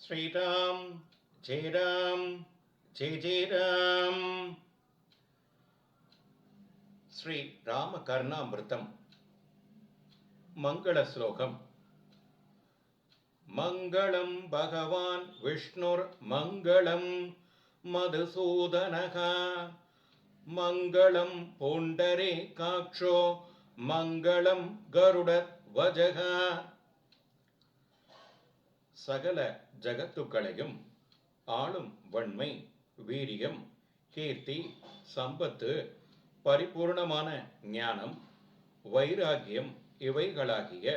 श्रीराम जय राम जय जय राम. श्री राम कर्णामृतम मंगल श्लोकम. मंगलम भगवान विष्णुर मंगलम मधुसूदनः मंगलम पुंडरीकाक्षो मंगलम गरुडध्वजः. சகல ஜகத்துக்களையும் ஆளும் வன்மை, வீரியம், கீர்த்தி, சம்பத்து, பரிபூர்ணமான ஞானம், வைராகியம் இவைகளாகிய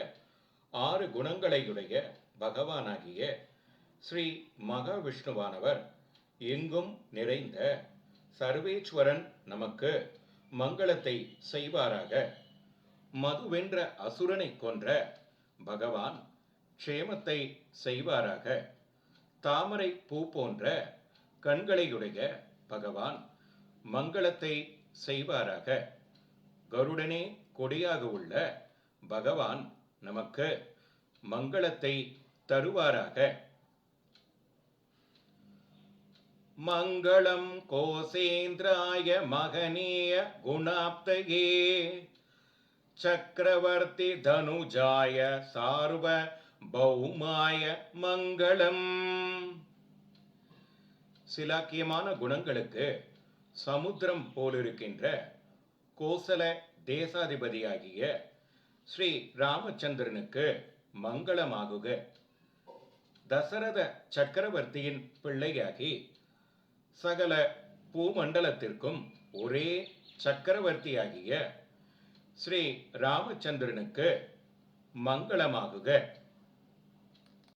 6 குணங்களையுடைய பகவானாகிய ஸ்ரீ மகாவிஷ்ணுவானவர் எங்கும் நிறைந்த சர்வேஸ்வரன் நமக்கு மங்களத்தை செய்வாராக. மதுவென்ற அசுரனை கொன்ற பகவான் க்ஷேமத்தை செய்வாராக. தாமரை பூ போன்ற கண்களையுடைய பகவான் மங்களத்தை செய்வாராக. கருடனே கொடியாக உள்ள பகவான் நமக்கு மங்களத்தை தருவாராக. மங்களம் கோசேந்திராய மகனீய குணாப்தயே சக்கரவர்த்தி தனுஜாய சார்வ பௌமாய மங்களம். சிலாக்கியமான குணங்களுக்கு சமுத்திரம் போலிருக்கின்ற கோசல தேசாதிபதியாகிய ஸ்ரீ ராமச்சந்திரனுக்கு மங்களமாகுக. தசரத சக்கரவர்த்தியின் பிள்ளையாகி சகல பூமண்டலத்திற்கும் ஒரே சக்கரவர்த்தியாகிய ஸ்ரீ ராமச்சந்திரனுக்கு மங்களமாகுக.